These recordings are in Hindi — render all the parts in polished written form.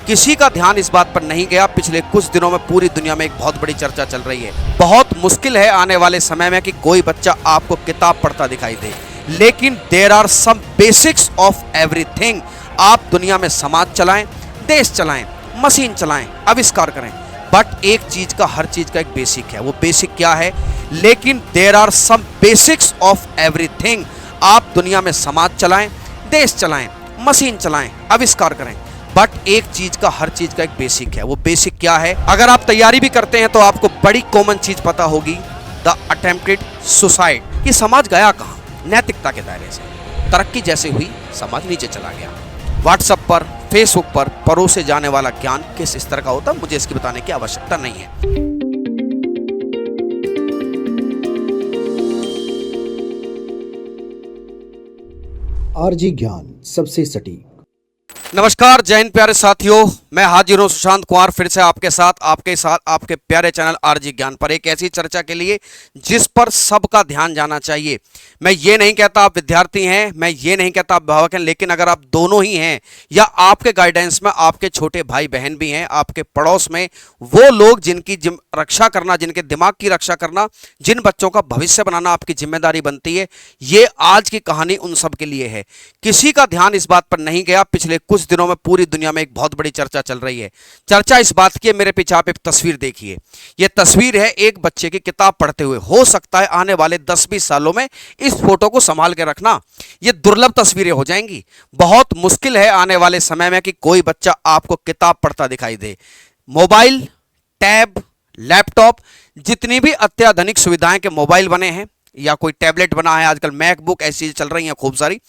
किसी का ध्यान इस बात पर नहीं गया। पिछले कुछ दिनों में पूरी दुनिया में एक बहुत बड़ी चर्चा चल रही है। बहुत मुश्किल है आने वाले समय में कि कोई बच्चा आपको किताब पढ़ता दिखाई दे, लेकिन there are some basics of everything. आप दुनिया में समाज चलाएं, देश चलाएं, मशीन चलाएं, आविष्कार करें, बट एक चीज का, हर चीज का एक बेसिक है। वो बेसिक क्या है? लेकिन there are some basics of everything. आप दुनिया में समाज चलाएं, देश चलाएं, मशीन चलाएं, आविष्कार करें, बट एक चीज का, हर चीज का एक बेसिक है। वो बेसिक क्या है? अगर आप तैयारी भी करते हैं तो आपको बड़ी कॉमन चीज पता होगी, द अटेम्प्टेड सुसाइड। कि समाज गया कहां? नैतिकता के दायरे से तरक्की जैसे हुई, समाज नीचे चला गया। व्हाट्सएप पर, फेसबुक पर परोसे जाने वाला ज्ञान किस स्तर का होता है, मुझे इसकी बताने की आवश्यकता नहीं है। आरजी ज्ञान सबसे सटीक। नमस्कार, जय हिंद प्यारे साथियों, मैं हाजिर हूं सुशांत कुमार फिर से आपके साथ आपके प्यारे चैनल आरजी ज्ञान पर एक ऐसी चर्चा के लिए जिस पर सबका ध्यान जाना चाहिए। मैं ये नहीं कहता आप विद्यार्थी हैं, मैं ये नहीं कहता आप अभिभावक हैं, लेकिन अगर आप दोनों ही हैं या आपके गाइडेंस में आपके छोटे भाई बहन भी हैं, आपके पड़ोस में वो लोग जिनकी रक्षा करना, जिनके दिमाग की रक्षा करना, जिन बच्चों का भविष्य बनाना आपकी जिम्मेदारी बनती है, ये आज की कहानी उन सब के लिए है। किसी का ध्यान इस बात पर नहीं गया। पिछले कुछ दिनों में पूरी दुनिया में एक बहुत बड़ी चर्चा चल रही है। चर्चा इस बात की है, मेरे पीछे आप एक तस्वीर देखिए। यह तस्वीर है एक बच्चे की किताब पढ़ते हुए। हो सकता है आने वाले 10-20 सालों में इस फोटो को संभाल के रखना, ये दुर्लभ तस्वीरें हो जाएंगी। बहुत मुश्किल है आने वाले समय में कि कोई बच्चा आपको किताब पढ़ता दिखाई दे। मोबाइल, टैब, लैपटॉप, जितनी भी अत्याधुनिक सुविधाएं के मोबाइल बने हैं या कोई टैबलेट बना है, आजकल मैकबुक ऐसी चल रही हैं खूब सारी,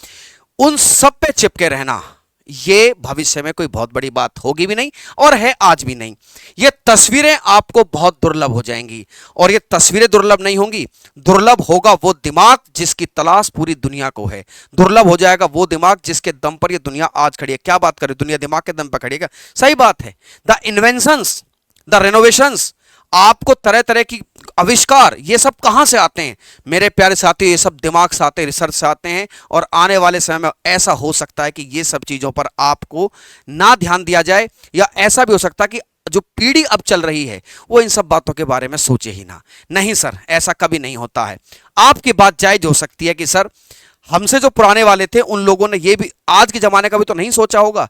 उन सब पे चिपके रहना, ये भविष्य में कोई बहुत बड़ी बात होगी भी नहीं और है आज भी नहीं। ये तस्वीरें आपको बहुत दुर्लभ हो जाएंगी और ये तस्वीरें दुर्लभ नहीं होंगी, दुर्लभ होगा वो दिमाग जिसकी तलाश पूरी दुनिया को है। दुर्लभ हो जाएगा वो दिमाग जिसके दम पर ये दुनिया आज खड़ी है। क्या बात करें, दुनिया दिमाग के दम पर खड़ी है, सही बात है। द इन्वेंशंस, द रेनोवेशंस, आपको तरह तरह की आविष्कार, ये सब कहां से आते हैं मेरे प्यारे साथियों? ये सब दिमाग से आते हैं, रिसर्च से आते हैं। और आने वाले समय में ऐसा हो सकता है कि ये सब चीजों पर आपको ना ध्यान दिया जाए, या ऐसा भी हो सकता है कि जो पीढ़ी अब चल रही है वो इन सब बातों के बारे में सोचे ही ना। नहीं सर, ऐसा कभी नहीं होता है। आपकी बात जायज हो सकती है कि सर हमसे जो पुराने वाले थे उन लोगों ने ये भी आज के जमाने का भी तो नहीं सोचा होगा।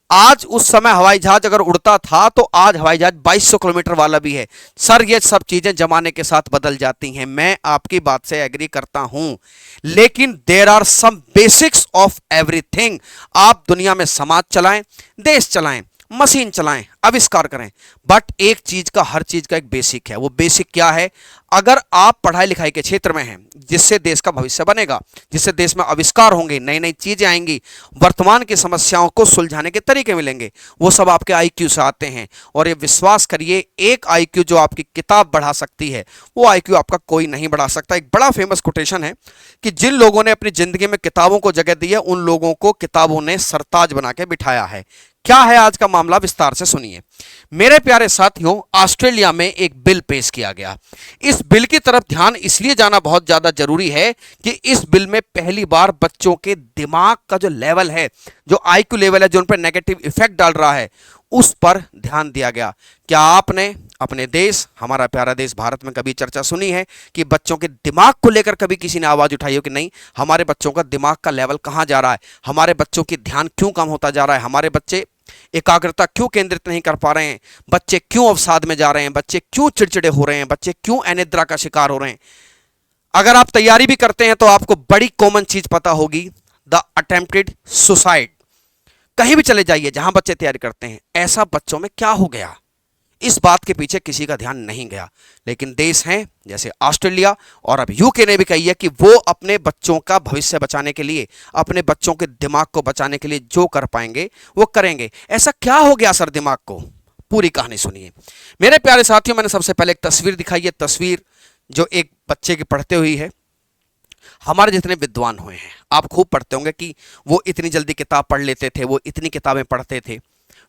आज उस समय हवाई जहाज अगर उड़ता था तो आज हवाई जहाज 2200 किलोमीटर वाला भी है। सर ये सब चीजें जमाने के साथ बदल जाती हैं, मैं आपकी बात से एग्री करता हूं, लेकिन there are some basics of everything. आप दुनिया में समाज चलाएं, देश चलाएं, मशीन चलाएं, आविष्कार करें, बट एक चीज का, हर चीज का एक बेसिक है। वो बेसिक क्या है? अगर आप पढ़ाई लिखाई के क्षेत्र में हैं, जिससे देश का भविष्य बनेगा, जिससे देश में आविष्कार होंगे, नई नई चीजें आएंगी, वर्तमान की समस्याओं को सुलझाने के तरीके मिलेंगे, वो सब आपके आईक्यू से आते हैं। और ये विश्वास करिए, एक आईक्यू जो आपकी किताब बढ़ा सकती है वो आईक्यू आपका कोई नहीं बढ़ा सकता। एक बड़ा फेमस कोटेशन है कि जिन लोगों ने अपनी जिंदगी में किताबों को जगह दी है उन लोगों को किताबों ने सरताज बना के बिठाया है। क्या है आज का मामला, विस्तार से सुनिए मेरे प्यारे साथियों। ऑस्ट्रेलिया में एक बिल पेश किया गया। इस बिल की तरफ ध्यान इसलिए जाना बहुत ज्यादा जरूरी है कि इस बिल में पहली बार बच्चों के दिमाग का जो लेवल है, जो आईक्यू लेवल है, जो उन पर नेगेटिव इफेक्ट डाल रहा है, उस पर ध्यान दिया गया। क्या आपने अपने देश, हमारा प्यारा देश भारत में कभी चर्चा सुनी है कि बच्चों के दिमाग को लेकर कभी किसी ने आवाज उठाई हो कि नहीं, हमारे बच्चों का दिमाग का लेवल कहां जा रहा है, हमारे बच्चों की ध्यान क्यों कम होता जा रहा है, हमारे बच्चे एकाग्रता क्यों केंद्रित नहीं कर पा रहे हैं, बच्चे क्यों अवसाद में जा रहे हैं, बच्चे क्यों चिड़चिड़े हो रहे हैं, बच्चे क्यों अनिद्रा का शिकार हो रहे हैं? अगर आप तैयारी भी करते हैं तो आपको बड़ी कॉमन चीज पता होगी, द अटेम्प्टेड सुसाइड। कहीं भी चले जाइए जहां बच्चे तैयारी करते हैं, ऐसा बच्चों में क्या हो गया, इस बात के पीछे किसी का ध्यान नहीं गया। लेकिन देश हैं जैसे ऑस्ट्रेलिया और अब यूके ने भी कही है कि वो अपने बच्चों का भविष्य बचाने के लिए, अपने बच्चों के दिमाग को बचाने के लिए जो कर पाएंगे वो करेंगे। ऐसा क्या हो गया सर दिमाग को? पूरी कहानी सुनिए मेरे प्यारे साथियों। मैंने सबसे पहले एक तस्वीर दिखाई है, तस्वीर जो एक बच्चे की पढ़ते हुई है। हमारे जितने विद्वान हुए हैं, आप खूब पढ़ते होंगे कि वो इतनी जल्दी किताब पढ़ लेते थे, वो इतनी किताबें पढ़ते थे,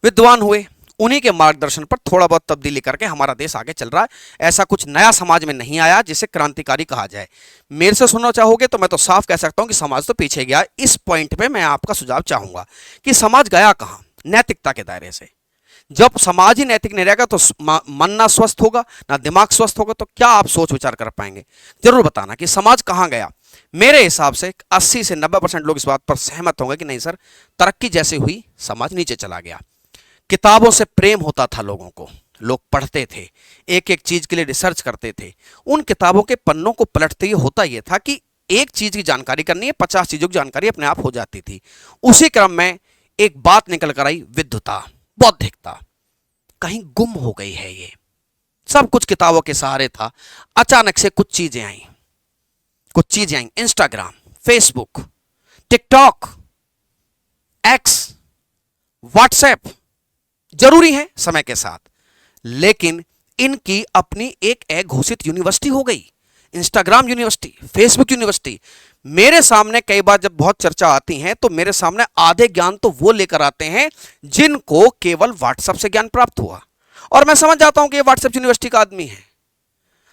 विद्वान हुए, उन्हीं के मार्गदर्शन पर थोड़ा बहुत तब्दीली करके हमारा देश आगे चल रहा है। ऐसा कुछ नया समाज में नहीं आया जिसे क्रांतिकारी कहा जाए। मेरे से सुनना चाहोगे तो मैं तो साफ कह सकता हूं कि समाज तो पीछे गया। इस पॉइंट पे मैं आपका सुझाव चाहूंगा कि समाज गया कहां? नैतिकता के दायरे से जब समाज ही नैतिक नहीं रहेगा तो मन ना स्वस्थ होगा ना दिमाग स्वस्थ होगा, तो क्या आप सोच विचार कर पाएंगे? जरूर बताना कि समाज कहां गया। मेरे हिसाब से 80 से 90% लोग इस बात पर सहमत होंगे कि नहीं सर, तरक्की जैसे हुई समाज नीचे चला गया। किताबों से प्रेम होता था लोगों को, लोग पढ़ते थे, एक एक चीज के लिए रिसर्च करते थे। उन किताबों के पन्नों को पलटते ही होता यह था कि एक चीज की जानकारी करनी है, 50 चीजों की जानकारी अपने आप हो जाती थी। उसी क्रम में एक बात निकल कर आई, विद्वता, बौद्धिकता कहीं गुम हो गई है। ये सब कुछ किताबों के सहारे था, अचानक से कुछ चीजें आई, Instagram, Facebook, TikTok, X, WhatsApp जरूरी है समय के साथ, लेकिन इनकी अपनी एक घोषित यूनिवर्सिटी हो गई। Instagram university, Facebook university. मेरे सामने कई बार जब बहुत चर्चा आती है तो मेरे सामने आधे ज्ञान तो वो लेकर आते हैं जिनको केवल व्हाट्सएप से ज्ञान प्राप्त हुआ, और मैं समझ जाता हूं कि ये व्हाट्सएप यूनिवर्सिटी का आदमी है।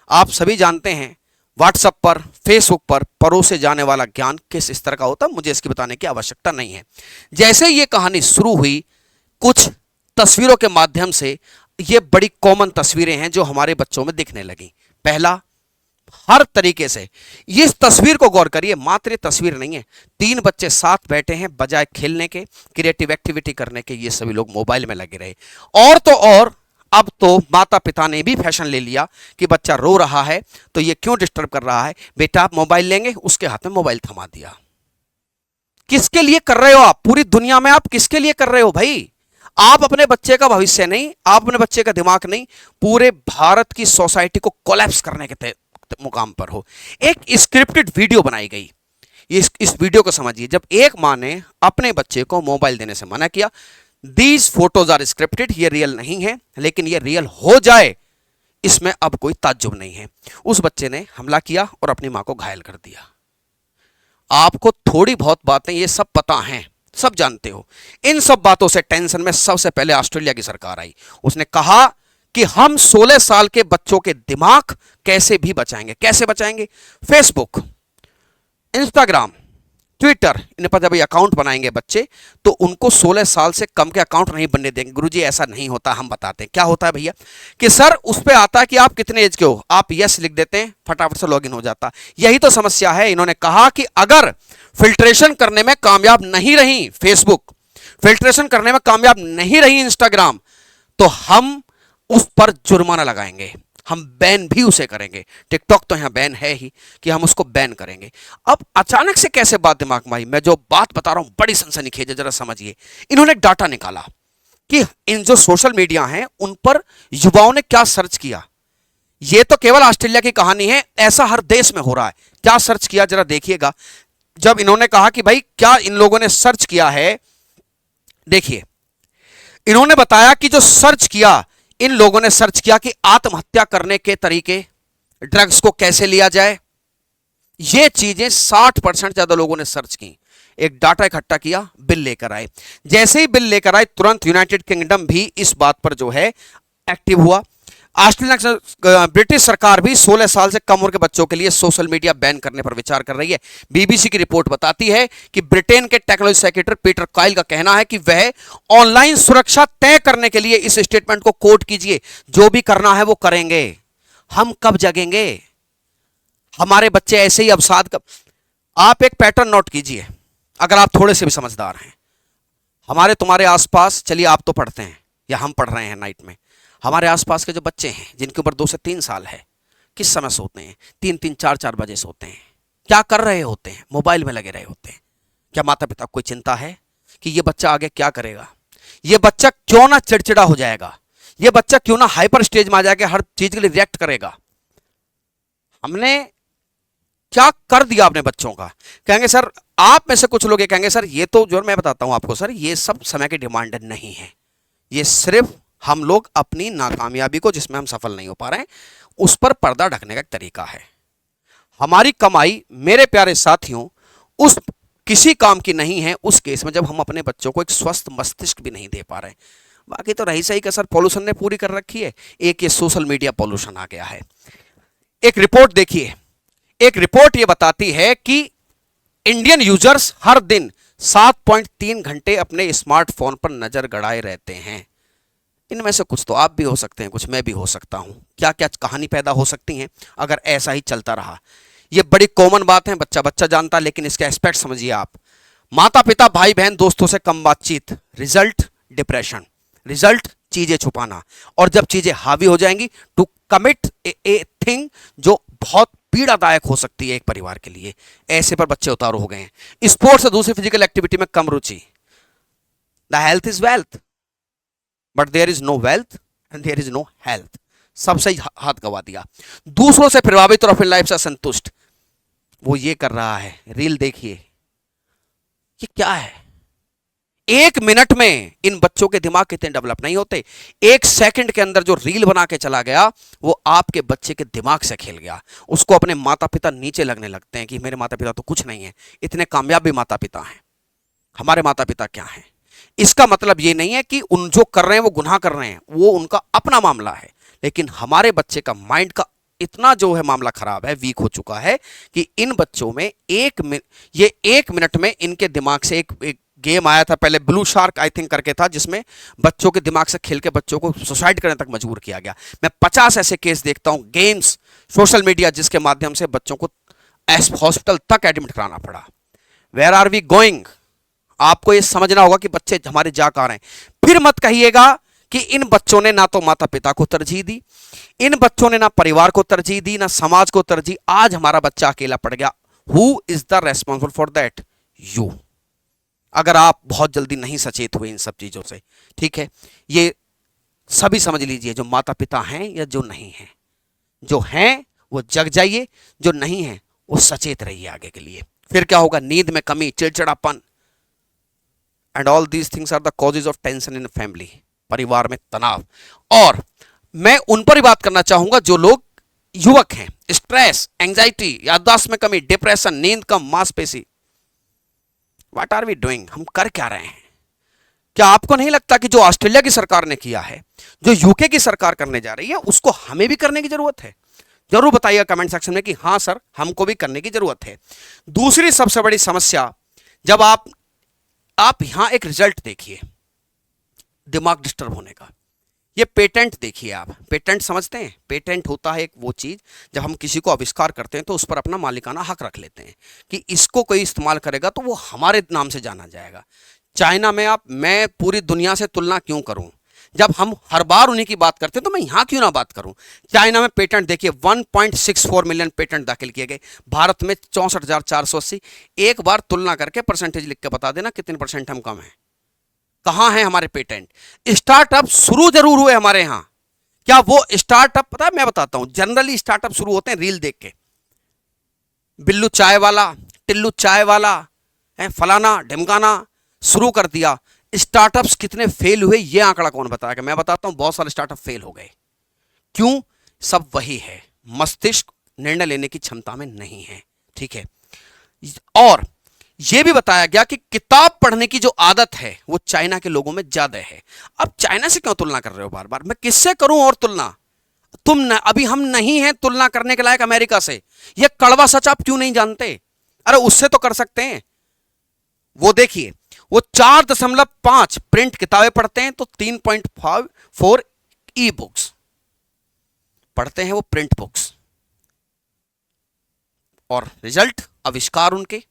आप सभी जानते हैं व्हाट्सएप पर, फेसबुक पर परोसे जाने वाला ज्ञान किस स्तर का होता है, मुझे इसकी बताने की आवश्यकता नहीं है। जैसे ये कहानी शुरू हुई, कुछ तस्वीरों के माध्यम से, ये बड़ी कॉमन तस्वीरें हैं जो हमारे बच्चों में दिखने लगी। पहला, हर तरीके से इस तस्वीर को गौर करिए, मात्र ये तस्वीर नहीं है, 3 बच्चे साथ बैठे हैं, बजाय खेलने के, क्रिएटिव एक्टिविटी करने के, ये सभी लोग मोबाइल में लगे रहे। और तो और अब तो माता पिता ने भी फैशन ले लिया कि बच्चा रो रहा है तो ये क्यों डिस्टर्ब कर रहा है, बेटा आप मोबाइल लेंगे, उसके हाथ में मोबाइल थमा दिया। किसके लिए कर रहे हो आप? पूरी दुनिया में आप किसके लिए कर रहे हो भाई? आप अपने बच्चे का भविष्य नहीं, आप अपने बच्चे का दिमाग नहीं, पूरे भारत की सोसाइटी को कोलैप्स करने के मुकाम पर हो। एक स्क्रिप्टेड वीडियो बनाई गई, इस वीडियो को समझिए। जब एक मां ने अपने बच्चे को मोबाइल देने से मना किया, दीज फोटोज आर स्क्रिप्टेड, ये रियल नहीं है, लेकिन ये रियल हो जाए इसमें अब कोई ताज्जुब नहीं है। उस बच्चे ने हमला किया और अपनी मां को घायल कर दिया। आपको थोड़ी बहुत बातें ये सब पता हैं, सब जानते हो। इन सब बातों से टेंशन में सबसे पहले ऑस्ट्रेलिया की सरकार आई। उसने कहा कि हम 16 साल के बच्चों के दिमाग कैसे भी बचाएंगे। कैसे बचाएंगे? फेसबुक, इंस्टाग्राम, ट्विटर, इन पर जब ये अकाउंट बनाएंगे बच्चे तो उनको 16 साल से कम के अकाउंट नहीं बनने देंगे। गुरुजी ऐसा नहीं होता, हम बताते हैं क्या होता है भैया, कि सर उस पर आता है कि आप कितने एज के हो, आप यस लिख देते हैं, फटाफट से लॉगिन हो जाता। यही तो समस्या है। इन्होंने कहा कि अगर फिल्ट्रेशन करने में कामयाब नहीं रही फेसबुक, फिल्ट्रेशन करने में कामयाब नहीं रही इंस्टाग्राम, तो हम उस पर जुर्माना लगाएंगे, हम बैन भी उसे करेंगे। टिकटॉक तो यहां बैन है ही कि हम उसको बैन करेंगे। अब अचानक से कैसे बात दिमाग में आई? मैं जो बात बता रहा हूं बड़ी सनसनीखेज है, जरा समझिए। इन्होंने एक डाटा निकाला कि इन जो सोशल मीडिया हैं उन पर युवाओं ने क्या सर्च किया। यह तो केवल ऑस्ट्रेलिया की कहानी है, ऐसा हर देश में हो रहा है। क्या सर्च किया जरा देखिएगा। जब इन्होंने कहा कि भाई क्या इन लोगों ने सर्च किया है, देखिए इन्होंने बताया कि जो सर्च किया, इन लोगों ने सर्च किया कि आत्महत्या करने के तरीके, ड्रग्स को कैसे लिया जाए, ये चीजें 60% ज्यादा लोगों ने सर्च की। एक डाटा इकट्ठा किया, बिल लेकर आए। जैसे ही बिल लेकर आए तुरंत यूनाइटेड किंगडम भी इस बात पर जो है एक्टिव हुआ। ऑस्ट्रेलिया, ब्रिटिश सरकार भी 16 साल से कम उम्र के बच्चों के लिए सोशल मीडिया बैन करने पर विचार कर रही है। बीबीसी की रिपोर्ट बताती है कि ब्रिटेन के टेक्नोलॉजी सेक्रेटरी पीटर काइल का कहना है कि वह ऑनलाइन सुरक्षा तय करने के लिए इस स्टेटमेंट को कोट कीजिए, जो भी करना है वो करेंगे। हम कब जगेंगे? हमारे बच्चे ऐसे ही अवसाद कब? आप एक पैटर्न नोट कीजिए, अगर आप थोड़े से भी समझदार हैं। हमारे तुम्हारे आसपास, चलिए आप तो पढ़ते हैं या हम पढ़ रहे हैं नाइट में, हमारे आसपास के जो बच्चे हैं जिनकी उम्र 2 से 3 साल है, किस समय सोते हैं? 3-3, 4-4 बजे सोते हैं। क्या कर रहे होते हैं? मोबाइल में लगे रहे होते हैं। क्या माता पिता को कोई चिंता है कि ये बच्चा आगे क्या करेगा? ये बच्चा क्यों ना चिड़चिड़ा हो जाएगा? ये बच्चा क्यों ना हाइपर स्टेज में आ जाएगा, हर चीज के लिए रिएक्ट करेगा? हमने क्या कर दिया अपने बच्चों का? कहेंगे सर, आप में से कुछ लोग ये कहेंगे सर ये तो जो मैं बताता हूं आपको सर, ये सब समय की डिमांड नहीं है, ये सिर्फ हम लोग अपनी नाकामयाबी को, जिसमें हम सफल नहीं हो पा रहे हैं, उस पर पर्दा ढकने का एक तरीका है। हमारी कमाई मेरे प्यारे साथियों उस किसी काम की नहीं है उस केस में जब हम अपने बच्चों को एक स्वस्थ मस्तिष्क भी नहीं दे पा रहे हैं। बाकी तो रही सही कसर पॉल्यूशन ने पूरी कर रखी है। एक ये सोशल मीडिया पॉल्यूशन आ गया है। एक रिपोर्ट देखिए, एक रिपोर्ट ये बताती है कि इंडियन यूजर्स हर दिन 7.3 घंटे अपने स्मार्टफोन पर नजर गड़ाए रहते हैं। इनमें से कुछ तो आप भी हो सकते हैं, कुछ मैं भी हो सकता हूं। क्या क्या कहानी पैदा हो सकती हैं अगर ऐसा ही चलता रहा। ये बड़ी कॉमन बात है, बच्चा बच्चा जानता है, लेकिन इसके एस्पेक्ट समझिए आप। माता पिता भाई बहन दोस्तों से कम बातचीत, रिजल्ट डिप्रेशन, रिजल्ट चीजें छुपाना, और जब चीजें हावी हो जाएंगी टू कमिट ए थिंग जो बहुत पीड़ादायक हो सकती है एक परिवार के लिए, ऐसे पर बच्चे उतारू हो गए हैं। स्पोर्ट्स और दूसरी फिजिकल एक्टिविटी में कम रुचि। The health is wealth, but there is no wealth and there is no health. सबसे ही हाथ गवा दिया। दूसरों से प्रभावित और अपनी लाइफ से असंतुष्ट। वो ये कर रहा है, रील देखिए, ये क्या है। 1 मिनट में इन बच्चों के दिमाग कितने डेवलप नहीं होते। 1 सेकंड के अंदर जो रील बना के चला गया वो आपके बच्चे के दिमाग से खेल गया। उसको अपने माता पिता नीचे लगने लगते हैं कि मेरे माता पिता तो कुछ नहीं है, इतने कामयाब भी माता पिता हैं, हमारे माता पिता क्या हैं। इसका मतलब ये नहीं है कि उन जो कर रहे हैं वो गुनाह कर रहे हैं, वो उनका अपना मामला है, लेकिन हमारे बच्चे का माइंड का इतना जो है मामला खराब है, वीक हो चुका है कि इन बच्चों में ये 1 मिनट में इनके दिमाग से एक गेम आया था पहले, ब्लू शार्क आई थिंक करके था, जिसमें बच्चों के दिमाग से खेल के बच्चों को सुसाइड करने तक मजबूर किया गया। मैं 50 ऐसे केस देखता हूं, गेम्स, सोशल मीडिया, जिसके माध्यम से बच्चों को हॉस्पिटल तक एडमिट कराना पड़ा। Where are we going? आपको ये समझना होगा कि बच्चे हमारे जा कहां रहे हैं। फिर मत कहिएगा कि इन बच्चों ने ना तो माता पिता को तरजीह दी, इन बच्चों ने ना परिवार को तरजीह दी, ना समाज को तरजीह। आज हमारा बच्चा अकेला पड़ गया। Who is the responsible for that? You. अगर आप बहुत जल्दी नहीं सचेत हुए इन सब चीजों से, ठीक है, ये सभी समझ लीजिए, जो माता पिता हैं या जो नहीं हैं, जो हैं वो जग जाइए, जो नहीं है वो सचेत रहिए आगे के लिए। फिर क्या होगा? नींद में कमी, चिड़चिड़ापन, and all these things are the causes of tension in family, परिवार में तनाव। और मैं उन पर ही बात करना चाहूंगा जो लोग युवक हैं। स्ट्रेस, एंजाइटी, याददाश्त में कमी, डिप्रेशन, नींद कम, मांसपेशी। What are we doing? हम कर क्या रहे हैं? क्या आपको नहीं लगता कि जो ऑस्ट्रेलिया की सरकार ने किया है, जो यूके की सरकार करने जा रही है, उसको हमें भी करने की जरूरत है? जरूर बताइएगा कमेंट सेक्शन में कि हाँ सर, हमको भी करने की जरूरत है। दूसरी सबसे बड़ी समस्या, जब आप यहां एक रिजल्ट देखिए दिमाग डिस्टर्ब होने का। ये पेटेंट देखिए आप। पेटेंट समझते हैं? पेटेंट होता है एक वो चीज, जब हम किसी को आविष्कार करते हैं तो उस पर अपना मालिकाना हक रख लेते हैं कि इसको कोई इस्तेमाल करेगा तो वो हमारे नाम से जाना जाएगा। चाइना में मैं पूरी दुनिया से तुलना क्यों करूं? जब हम हर बार उन्हीं की बात करते हैं तो मैं यहां क्यों ना बात करूं? चाइना में पेटेंट देखिए, 1.64 मिलियन पेटेंट दाखिल किए गए, भारत में 64,480। एक बार तुलना करके परसेंटेज लिख के बता देना कितने परसेंट हम कम हैं। कहां है हमारे पेटेंट? स्टार्टअप शुरू जरूर हुए हमारे यहां। क्या वो स्टार्टअप, पता है, मैं बताता हूं, जनरली स्टार्टअप शुरू होते हैं रील देख के। बिल्लू चाय वाला, टिल्लू चाय वाला, फलाना ढिमकाना शुरू कर दिया। स्टार्टअप्स कितने फेल हुए ये आंकड़ा कौन बताएगा? मैं बताता हूं, बहुत सारे स्टार्टअप फेल हो गए। क्यों? सब वही है, मस्तिष्क निर्णय लेने की क्षमता में नहीं है, ठीक है। और यह भी बताया गया कि किताब पढ़ने की जो आदत है वो चाइना के लोगों में ज्यादा है। अब चाइना से क्यों तुलना कर रहे हो बार बार? मैं किससे करूं और तुलना? तुम न, अभी हम नहीं हैं तुलना करने के लायक अमेरिका से। यह कड़वा सच आप क्यों नहीं जानते? अरे उससे तो कर सकते हैं। वो देखिए, वो 4.5 प्रिंट किताबें पढ़ते हैं तो 3.4 ई बुक्स पढ़ते हैं, वो प्रिंट बुक्स। और रिजल्ट, आविष्कार उनके,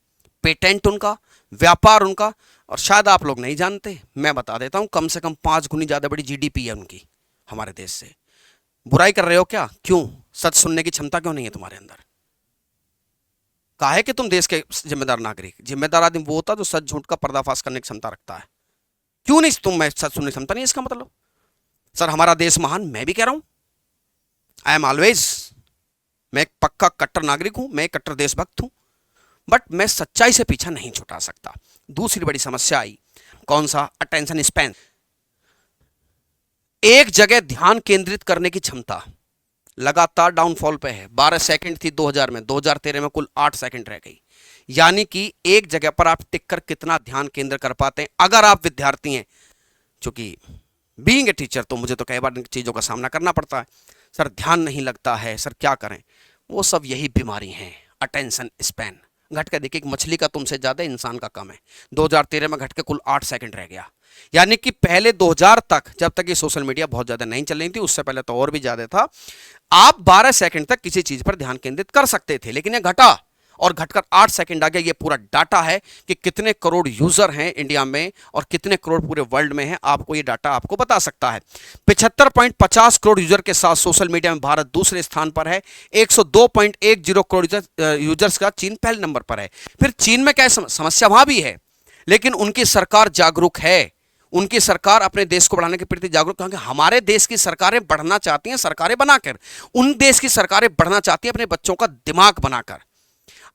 पेटेंट उनका, व्यापार उनका। और शायद आप लोग नहीं जानते, मैं बता देता हूं, कम से कम 5 गुनी ज्यादा बड़ी जीडीपी है उनकी हमारे देश से। बुराई कर रहे हो क्या? क्यों? सच सुनने की क्षमता क्यों नहीं है तुम्हारे अंदर? काहे कि तुम देश के जिम्मेदार नागरिक। जिम्मेदार आदमी वो होता है जो सच झूठ का पर्दाफाश करने की क्षमता रखता है। क्यों नहीं तुम में सच सुनने की क्षमता नहीं? इसका मतलब सर हमारा देश महान, मैं भी कह रहा हूं, आई एम ऑलवेज, मैं एक पक्का कट्टर नागरिक हूं, मैं एक कट्टर देशभक्त हूं, बट मैं सच्चाई से पीछा नहीं छुटा सकता। दूसरी बड़ी समस्या आई, कौन सा? अटेंशन स्पैन, एक जगह ध्यान केंद्रित करने की क्षमता लगातार डाउनफॉल पे है। 12 सेकंड थी 2000 में, 2013 में कुल 8 सेकंड रह गई। यानी कि एक जगह पर आप टिक कर कितना ध्यान केंद्र कर पाते हैं। अगर आप विद्यार्थी हैं, चूंकि बीइंग ए टीचर तो मुझे तो कई बार चीजों का सामना करना पड़ता है, सर ध्यान नहीं लगता है, सर क्या करें? वो सब यही बीमारी है, अटेंशन स्पैन। घट के देखिए, एक मछली का तुमसे ज्यादा इंसान का कम है। 2013 में घट के कुल 8 सेकंड रह गया। यानी कि पहले 2000 तक, जब तक ये सोशल मीडिया बहुत ज्यादा नहीं चल रही थी, उससे पहले तो और भी ज्यादा था, आप 12 सेकंड तक किसी चीज पर ध्यान केंद्रित कर सकते थे। लेकिन ये घटा और घटकर 8 सेकंड आ गया। ये पूरा डाटा है कि कितने करोड़ यूजर हैं इंडिया में और कितने करोड़ पूरे वर्ल्ड में हैं। आपको ये डाटा आपको बता सकता है। 75.50 करोड़ यूजर के साथ सोशल मीडिया में भारत दूसरे स्थान पर है। 102.10 करोड़ यूजर्स का चीन पहले नंबर पर है। फिर चीन में क्या समस्या, वहां भी है, लेकिन उनकी सरकार जागरूक है। उनकी सरकार अपने देश को बढ़ाने के प्रति जागरूक, क्योंकि हमारे देश की सरकारें बढ़ना चाहती हैं सरकारें बनाकर, उन देश की सरकारें बढ़ना चाहती हैं अपने बच्चों का दिमाग बनाकर।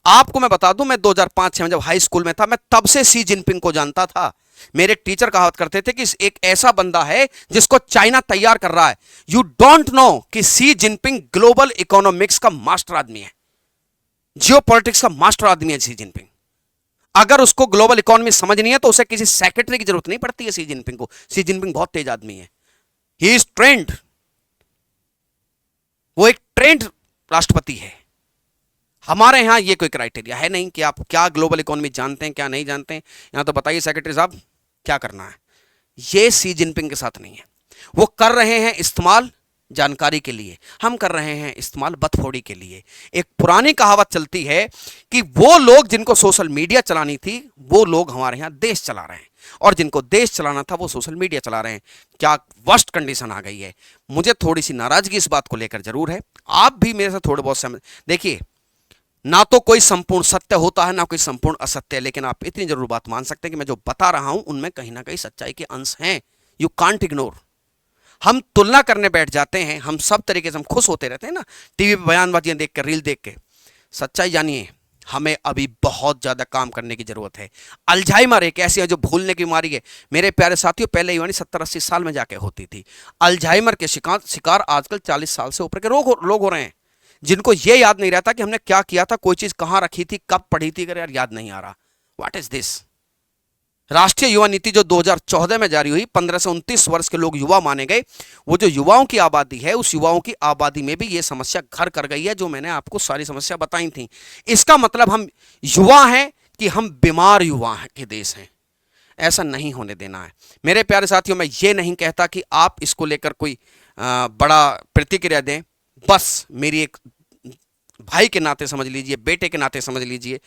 आपको मैं बता दूं, मैं 2005-6 में जब हाई स्कूल में था, मैं तब से सी जिनपिंग को जानता था। मेरे टीचर कहावत करते थे कि एक ऐसा बंदा है जिसको चाइना तैयार कर रहा है। यू डोंट नो कि सी जिनपिंग ग्लोबल इकोनॉमिक्स का मास्टर आदमी है, जियोपॉलिटिक्स का मास्टर आदमी है सी जिनपिंग। अगर उसको ग्लोबल इकोनॉमी समझनी है तो उसे किसी सेक्रेटरी की जरूरत नहीं पड़ती है सी जिनपिंग को। सी जिनपिंग बहुत तेज आदमी है, ही इज ट्रेंड, वो एक ट्रेंड राष्ट्रपति है। हमारे यहां ये कोई क्राइटेरिया है नहीं कि आप क्या ग्लोबल इकोनॉमी जानते हैं क्या नहीं जानते हैं। यहां तो बताइए सेक्रेटरी साहब क्या करना है। ये सी जिनपिंग के साथ नहीं है। वो कर रहे हैं इस्तेमाल जानकारी के लिए, हम कर रहे हैं इस्तेमाल बदफोड़ी के लिए। एक पुरानी कहावत चलती है कि वो लोग जिनको सोशल मीडिया चलानी थी, वो लोग हमारे यहां देश चला रहे हैं, और जिनको देश चलाना था वो सोशल मीडिया चला रहे हैं। क्या वर्स्ट कंडीशन आ गई है। मुझे थोड़ी सी नाराजगी इस बात को लेकर जरूर है। आप भी मेरे साथ थोड़े बहुत सहमत, देखिए, ना तो कोई संपूर्ण सत्य होता है ना कोई संपूर्ण असत्य है, लेकिन आप इतनी जरूर बात मान सकते हैं कि मैं जो बता रहा हूं उनमें कहीं ना कहीं सच्चाई के अंश हैं। You can't ignore. हम तुलना करने बैठ जाते हैं, हम सब तरीके से हम खुश होते रहते हैं ना, टीवी पे बयानबाजियां देख कर, रील देख के। सच्चाई जानिए, हमें अभी बहुत ज्यादा काम करने की जरूरत है। अल्जाइमर एक ऐसी है जो भूलने की बीमारी है मेरे प्यारे साथियों, पहले युवानी 70-80 साल में जाके होती थी। अल्जाइमर के शिकार आजकल 40 साल से ऊपर के लोग हो रहे हैं, जिनको ये याद नहीं रहता कि हमने क्या किया था, कोई चीज कहां रखी थी, कब पढ़ी थी, अगर यार याद नहीं आ रहा। What is this. राष्ट्रीय युवा नीति जो 2014 में जारी हुई, 15 से 29 वर्ष के लोग युवा माने गए। वो जो युवाओं की आबादी है, उस युवाओं की आबादी में भी ये समस्या घर कर गई है, जो मैंने आपको सारी समस्या बताई थी। इसका मतलब हम युवा हैं कि हम बीमार युवा के देश हैं। ऐसा नहीं होने देना है मेरे प्यारे साथियों। मैं ये नहीं कहता कि आप इसको लेकर कोई बड़ा प्रतिक्रिया दें, बस मेरी एक भाई के नाते समझ लीजिए, बेटे के नाते समझ लीजिए,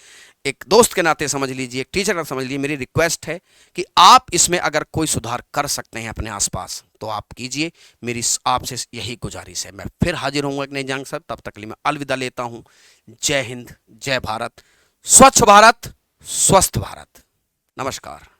एक दोस्त के नाते समझ लीजिए, एक टीचर का समझ लीजिए। मेरी रिक्वेस्ट है कि आप इसमें अगर कोई सुधार कर सकते हैं अपने आसपास तो आप कीजिए। मेरी आपसे यही गुजारिश है। मैं फिर हाजिर होऊंगा एक नई जंग से, तब तक के लिए मैं अलविदा लेता हूं। जय हिंद, जय भारत, स्वच्छ भारत, स्वस्थ भारत। नमस्कार।